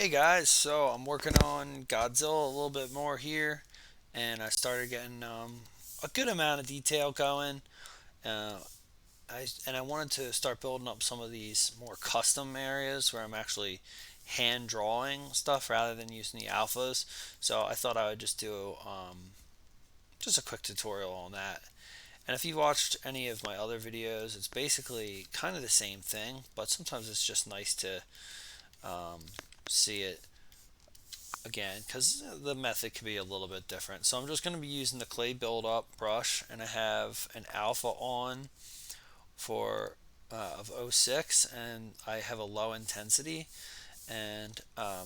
Hey guys, so I'm working on Godzilla a little bit more here, and I started getting a good amount of detail going. Uh, I wanted to start building up some of these more custom areas where I'm actually hand drawing stuff rather than using the alphas. So I thought I would just do just a quick tutorial on that. And if you've watched any of my other videos, it's basically kind of the same thing, but sometimes it's just nice to um, see it again because the method can be a little bit different. So I'm just going to be using the clay build up brush, and I have an alpha on for of '06, and I have a low intensity, and I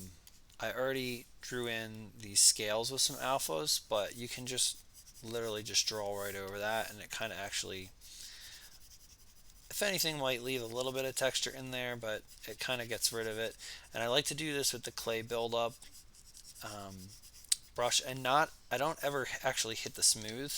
already drew in these scales with some alphas, but you can just literally just draw right over that, and it kind of actually, if anything, might leave a little bit of texture in there, but it kind of gets rid of it. And I like to do this with the clay buildup brush, and not I don't ever actually hit the smooth.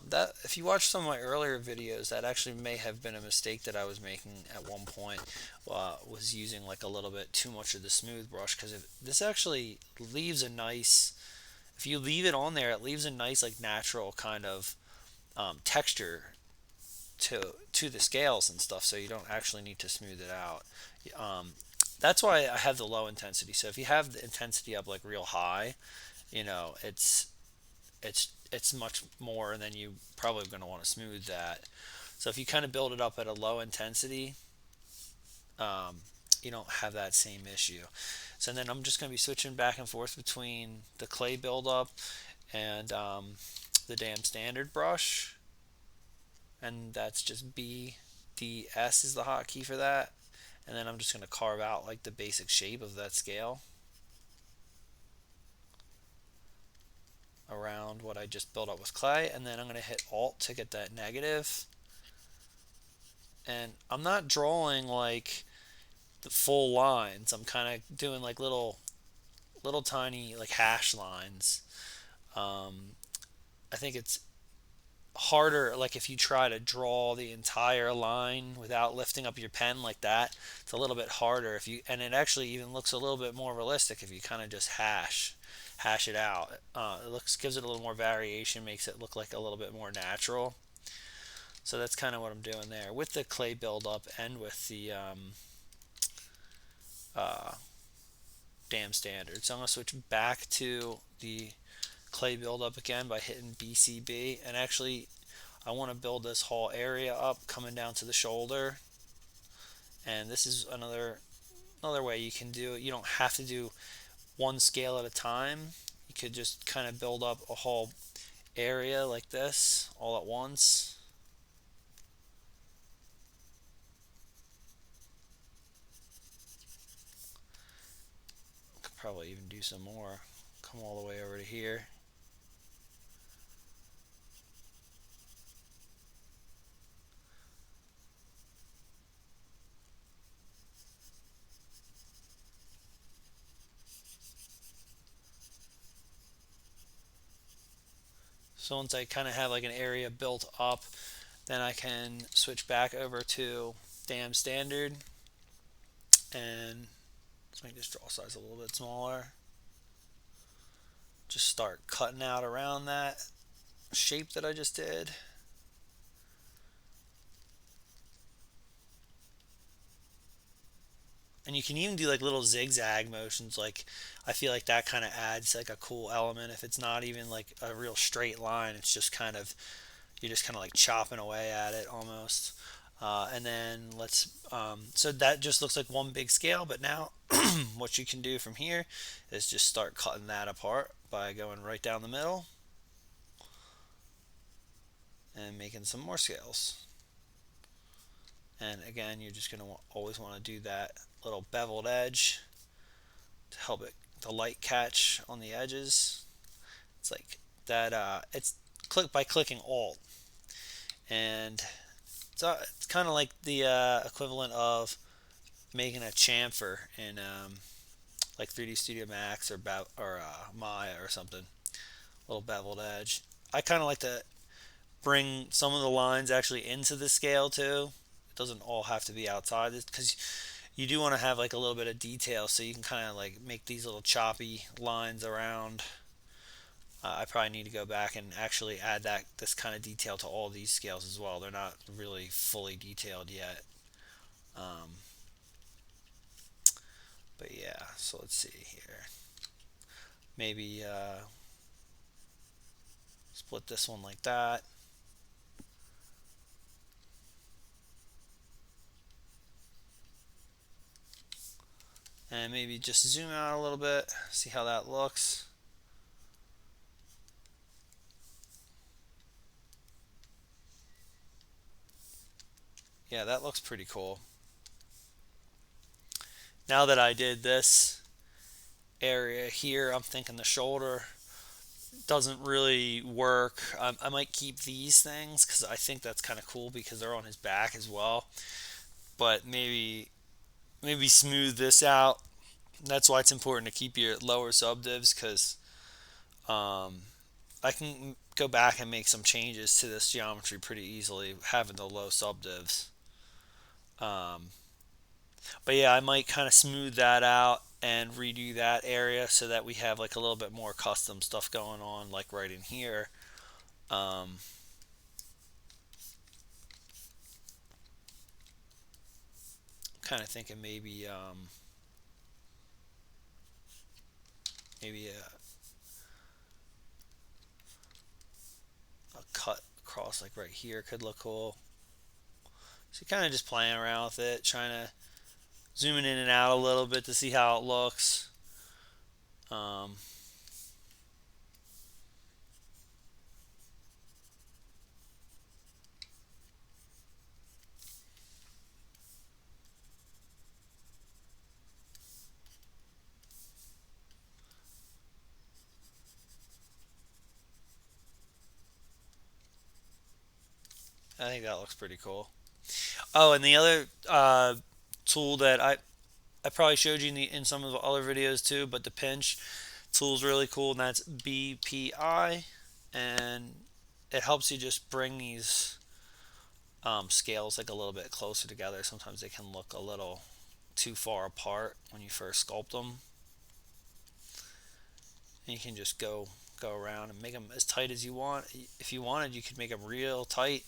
That if you watch some of my earlier videos, that actually may have been a mistake that I was making at one point. Was using like a little bit too much of the smooth brush, because this actually leaves a nice. If you leave it on there, it leaves a nice like natural kind of texture to the scales and stuff. So you don't actually need to smooth it out. Um, that's why I have the low intensity. So if you have the intensity up like real high, it's much more, and then you probably going to want to smooth that. So if you kind of build it up at a low intensity, um, you don't have that same issue. So then I'm just going to be switching back and forth between the clay buildup and the damn standard brush, and that's just BDS is the hotkey for that. And then I'm just going to carve out like the basic shape of that scale around what I just built up with clay, and then I'm going to hit Alt to get that negative. And I'm not drawing like the full lines. I'm kind of doing like little tiny like hash lines. I think it's harder like if you try to draw the entire line without lifting up your pen like that. It's a little bit harder if you, and it actually even looks a little bit more realistic if you kind of just hash it out. It looks gives it a little more variation, makes it look like a little bit more natural. So that's kind of what I'm doing there with the clay buildup and with the uh, dam standard. So I'm going to switch back to the clay buildup again by hitting BCB. And actually, I want to build this whole area up coming down to the shoulder. And this is another way you can do it. You don't have to do one scale at a time. You could just kind of build up a whole area like this all at once. Could probably even do some more. Come all the way over to here. So once I kind of have like an area built up, then I can switch back over to dam standard, and let's make this draw size a little bit smaller. Just start cutting out around that shape that I just did. And you can even do like little zigzag motions. Like I feel like that kind of adds like a cool element. If it's not even like a real straight line, it's just kind of, you're just kind of like chopping away at it almost. And then so that just looks like one big scale. But now what you can do from here is just start cutting that apart by going right down the middle and making some more scales. And again, you're just going to always want to do that little beveled edge to help it the light catch on the edges. It's like that. It's click by clicking Alt, and it's kind of like the equivalent of making a chamfer in like 3D Studio Max or Maya or something. A little beveled edge. I kind of like to bring some of the lines actually into the scale too. It doesn't all have to be outside because you do want to have like a little bit of detail so you can kind of like make these little choppy lines around. I probably need to go back and actually add this kind of detail to all these scales as well. They're not really fully detailed yet. Um, but yeah, so let's see here. Maybe split this one like that. And maybe just zoom out a little bit, see how that looks. Yeah, that looks pretty cool. Now that I did this area here, I'm thinking the shoulder doesn't really work. I might keep these things because I think that's kind of cool because they're on his back as well. But maybe smooth this out. That's why it's important to keep your lower subdivs because um, I can go back and make some changes to this geometry pretty easily having the low subdivs. Um, but yeah, I might kind of smooth that out and redo that area so that we have like a little bit more custom stuff going on, like right in here. Um, kind of thinking maybe a cut across like right here could look cool. So kind of just playing around with it, trying to zooming in and out a little bit to see how it looks. Um, I think that looks pretty cool. Oh, and the other tool that I probably showed you in some of the other videos too, but the pinch tool is really cool, and that's BPI, and it helps you just bring these scales like a little bit closer together. Sometimes they can look a little too far apart when you first sculpt them. And you can just go around and make them as tight as you want. If you wanted, you could make them real tight.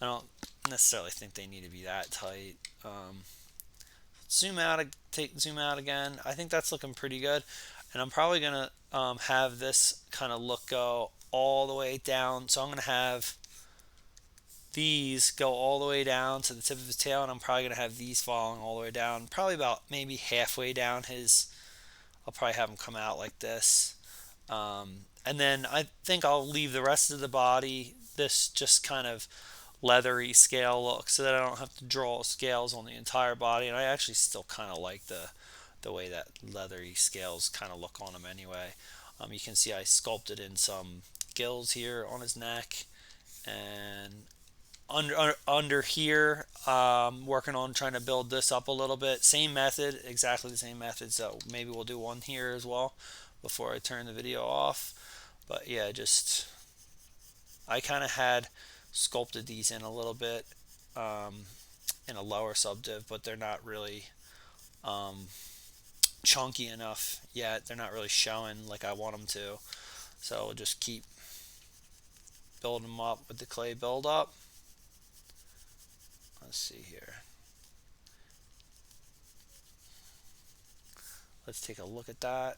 I don't necessarily think they need to be that tight. Zoom out again. I think that's looking pretty good, and I'm probably gonna have this kind of look go all the way down. So I'm gonna have these go all the way down to the tip of his tail, and I'm probably gonna have these falling all the way down, probably about maybe halfway down his. I'll probably have him come out like this, and then I think I'll leave the rest of the body this just kind of leathery scale look so that I don't have to draw scales on the entire body. And I actually still kind of like the way that leathery scales kind of look on him anyway. You can see I sculpted in some gills here on his neck, and under here, working on trying to build this up a little bit. Same method, exactly the same method. So maybe we'll do one here as well before I turn the video off. But yeah, just I kind of had sculpted these in a little bit um, in a lower subdiv, but they're not really um, chunky enough yet. They're not really showing like I want them to. So we'll just keep building them up with the clay buildup. Let's see here. Let's take a look at that.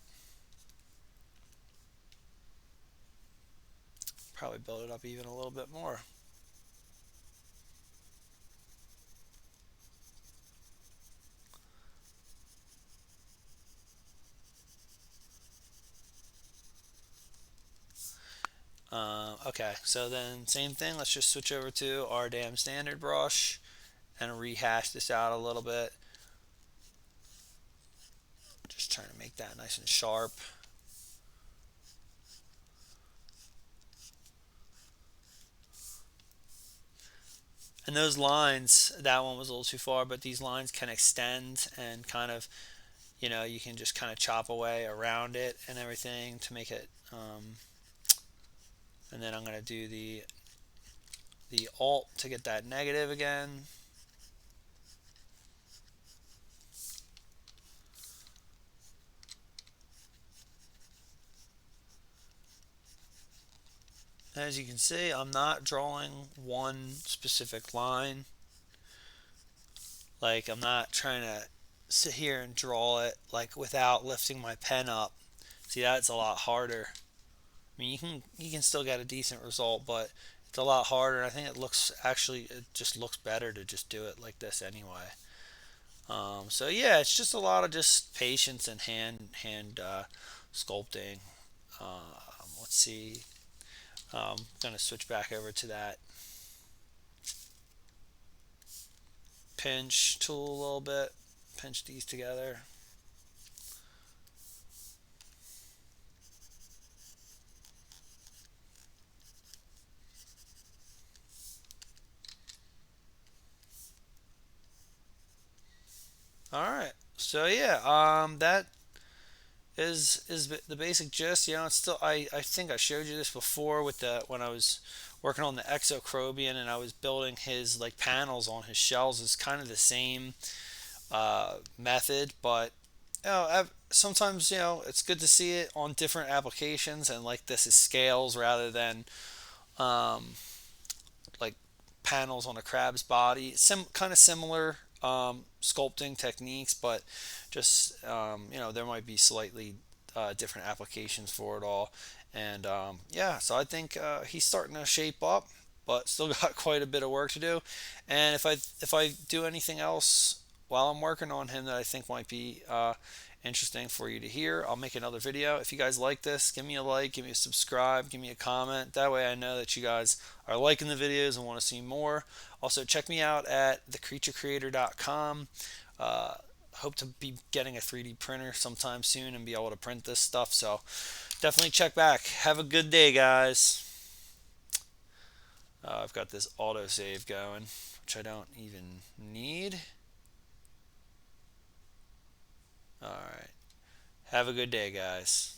Probably build it up even a little bit more. Okay, so then same thing. Let's just switch over to our damn standard brush and rehash this out a little bit. Just trying to make that nice and sharp. And those lines, that one was a little too far, but these lines can extend and kind of, you can just kind of chop away around it and everything to make it. And then I'm going to do the alt to get that negative again. As you can see, I'm not drawing one specific line. Like, I'm not trying to sit here and draw it like without lifting my pen up. See, that's a lot harder. I mean, you can still get a decent result, but it's a lot harder. I think it just looks better to just do it like this anyway. So yeah, it's just a lot of just patience and hand sculpting. Let's see. Gonna switch back over to that pinch tool a little bit. Pinch these together. All right. So yeah, that is the basic gist. You know, it's still I think I showed you this before with the when I was working on the exocrobian and I was building his like panels on his shells. It's kind of the same method, but sometimes it's good to see it on different applications and like this is scales rather than um, like panels on a crab's body. Kind of similar sculpting techniques, but just there might be slightly different applications for it all. And yeah, so I think he's starting to shape up, but still got quite a bit of work to do. And if I do anything else while I'm working on him that I think might be interesting for you to hear, I'll make another video. If you guys like this, give me a like, give me a subscribe, give me a comment. That way I know that you guys are liking the videos and want to see more. Also, check me out at thecreaturecreator.com. Hope to be getting a 3D printer sometime soon and be able to print this stuff. So definitely check back. Have a good day, guys. I've got this autosave going, which I don't even need. All right. Have a good day, guys.